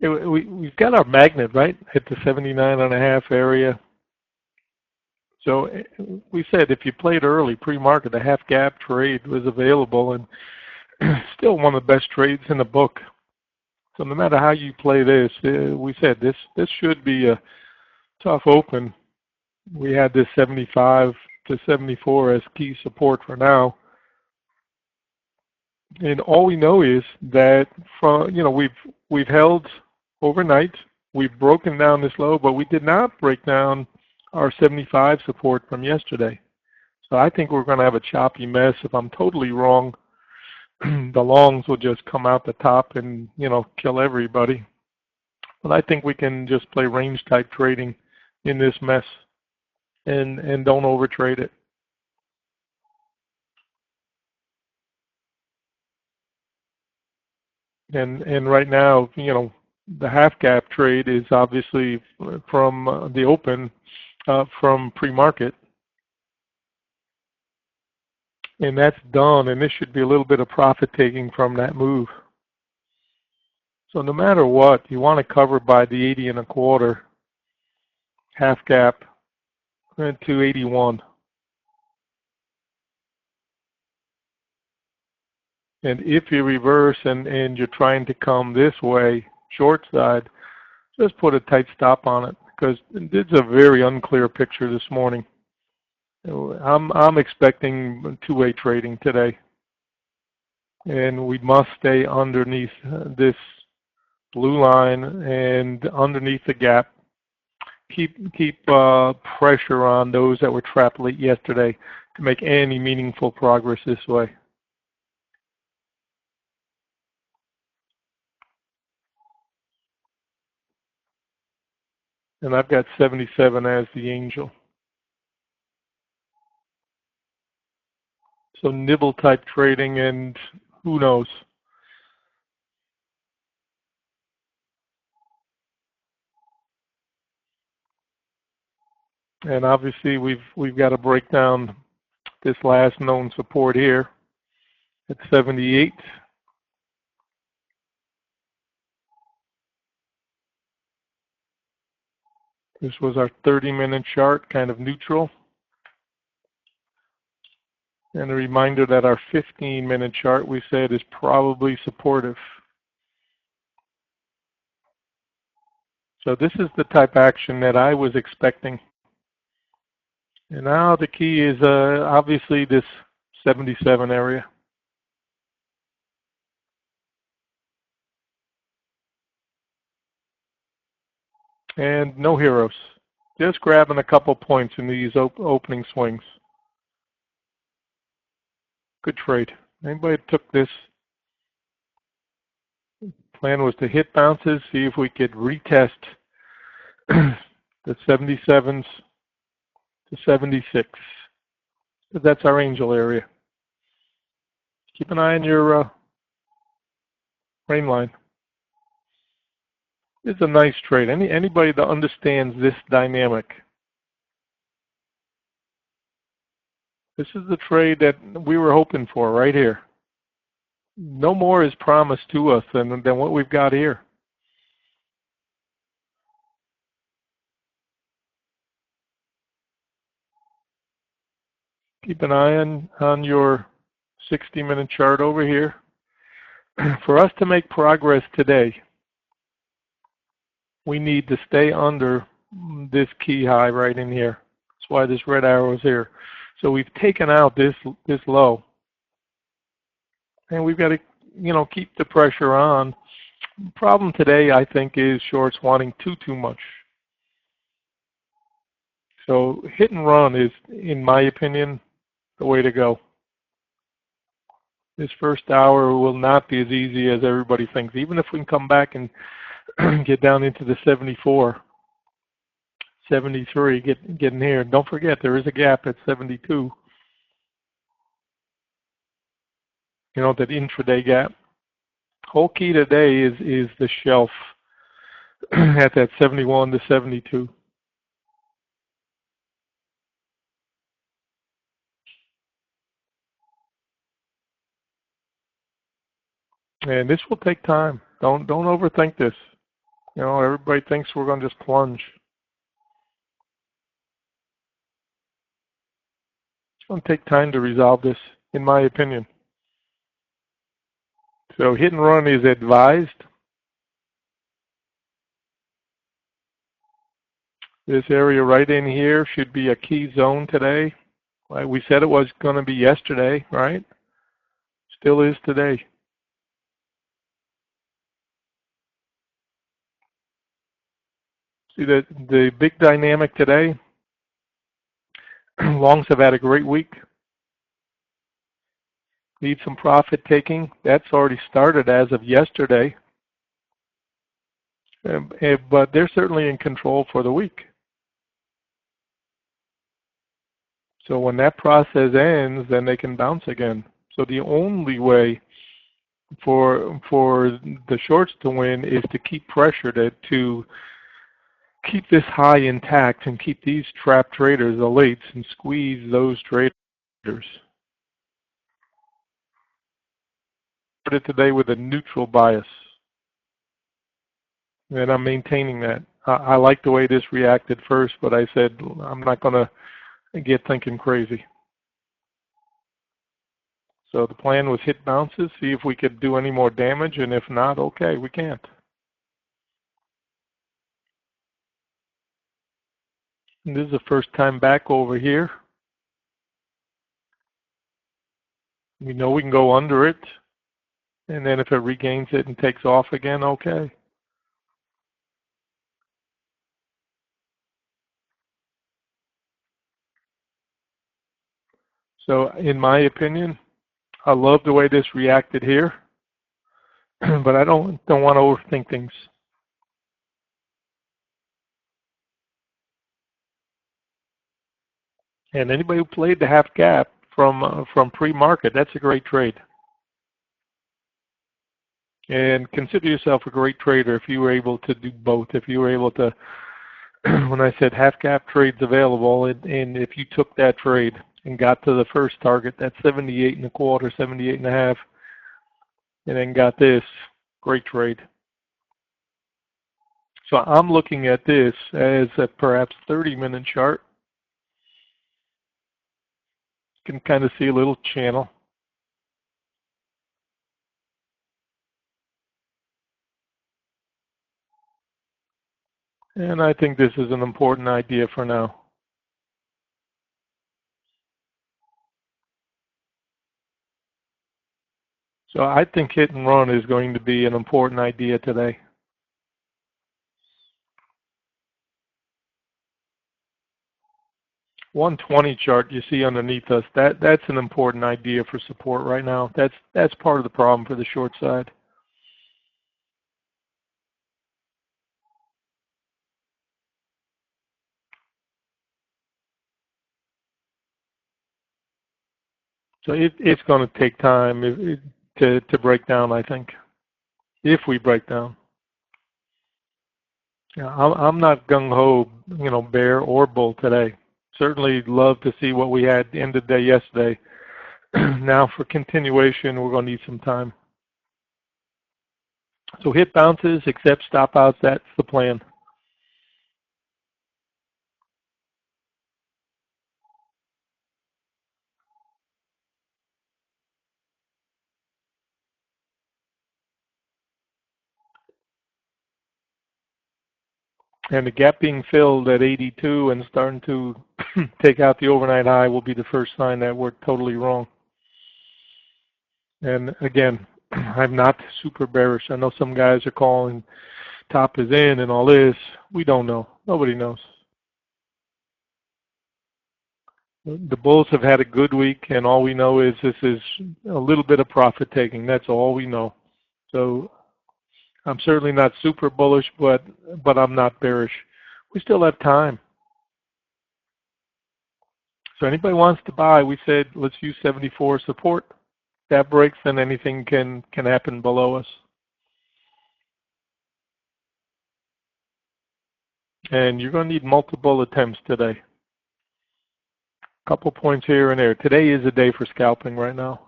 We've got our magnet, right, at the 79.5 area. So we said if you played early, pre-market, a half gap trade was available, and still one of the best trades in the book. So no matter how you play this, we said this should be a tough open. We had this 75 to 74 as key support for now. And all we know is that we've held overnight. We've broken down this low, but we did not break down our 75 support from yesterday. So I think we're going to have a choppy mess. If I'm totally wrong, the longs will just come out the top and, kill everybody. But I think we can just play range type trading in this mess and don't overtrade it. And right now, the half gap trade is obviously from the open, from pre-market. And that's done, and this should be a little bit of profit taking from that move. So no matter what, you want to cover by the 80.25 half gap to 81. And if you reverse and you're trying to come this way, short side, just put a tight stop on it, because it's a very unclear picture this morning. I'm expecting two-way trading today, and we must stay underneath this blue line and underneath the gap. Keep pressure on those that were trapped late yesterday to make any meaningful progress this way. And I've got 77 as the angel. So nibble type trading, and who knows? And obviously we've got to break down this last known support here at 78. This was our 30-minute chart, kind of neutral. And a reminder that our 15-minute chart, we said, is probably supportive. So this is the type of action that I was expecting. And now the key is obviously this 77 area. And no heroes. Just grabbing a couple points in these opening swings. Good trade. Anybody took this? Plan was to hit bounces, see if we could retest the 77s to 76. That's our angel area. Keep an eye on your rain line. It's a nice trade. Anybody that understands this dynamic. This is the trade that we were hoping for right here. No more is promised to us than what we've got here. Keep an eye on your 60-minute chart over here. For us to make progress today, we need to stay under this key high right in here. That's why this red arrow is here. So we've taken out this low. And we've got to, keep the pressure on. The problem today, I think, is shorts wanting too much. So hit and run is, in my opinion, the way to go. This first hour will not be as easy as everybody thinks. Even if we can come back and get down into the 74, 73, get in here. Don't forget, there is a gap at 72. That intraday gap. Whole key today is the shelf at that 71 to 72. And this will take time. Don't overthink this. You know, everybody thinks we're going to just plunge. It's going to take time to resolve this, in my opinion. So hit and run is advised. This area right in here should be a key zone today. Like we said it was going to be yesterday, right? Still is today. See the big dynamic today? Longs have had a great week. Need some profit taking. That's already started as of yesterday. But they're certainly in control for the week. So when that process ends, then they can bounce again. So the only way for the shorts to win is to keep pressure to keep this high intact and keep these trap traders, the lates, and squeeze those traders. Started today with a neutral bias, and I'm maintaining that. I like the way this reacted first, but I said I'm not going to get thinking crazy. So the plan was hit bounces, see if we could do any more damage, and if not, okay, we can't. And this is the first time back over here. We know we can go under it, and then if it regains it and takes off again, okay. So in my opinion, I love the way this reacted here, but I don't want to overthink things. And anybody who played the half gap from pre-market, that's a great trade. And consider yourself a great trader if you were able to do both. If you were able to, when I said half gap trades available, and if you took that trade and got to the first target, that's 78 and a quarter, 78 and a half, and then got this, great trade. So I'm looking at this as a perhaps 30-minute chart. You can kind of see a little channel. And I think this is an important idea for now. So I think hit and run is going to be an important idea today. $120 chart you see underneath us, that's an important idea for support right now. That's part of the problem for the short side. So it's going to take time to break down, I think, if we break down. Yeah, I'm not gung-ho, bear or bull today. Certainly love to see what we had end of the day yesterday. Now for continuation, we're going to need some time. So hit bounces, accept stop outs, that's the plan. And the gap being filled at 82 and starting to take out the overnight high will be the first sign that we're totally wrong. And again, I'm not super bearish. I know some guys are calling top is in and all this. We don't know. Nobody knows. The bulls have had a good week, and all we know is this is a little bit of profit taking. That's all we know. So I'm certainly not super bullish, but I'm not bearish. We still have time. So anybody wants to buy, we said let's use 74 support. If that breaks, then anything can happen below us. And you're going to need multiple attempts today. A couple points here and there. Today is a day for scalping right now.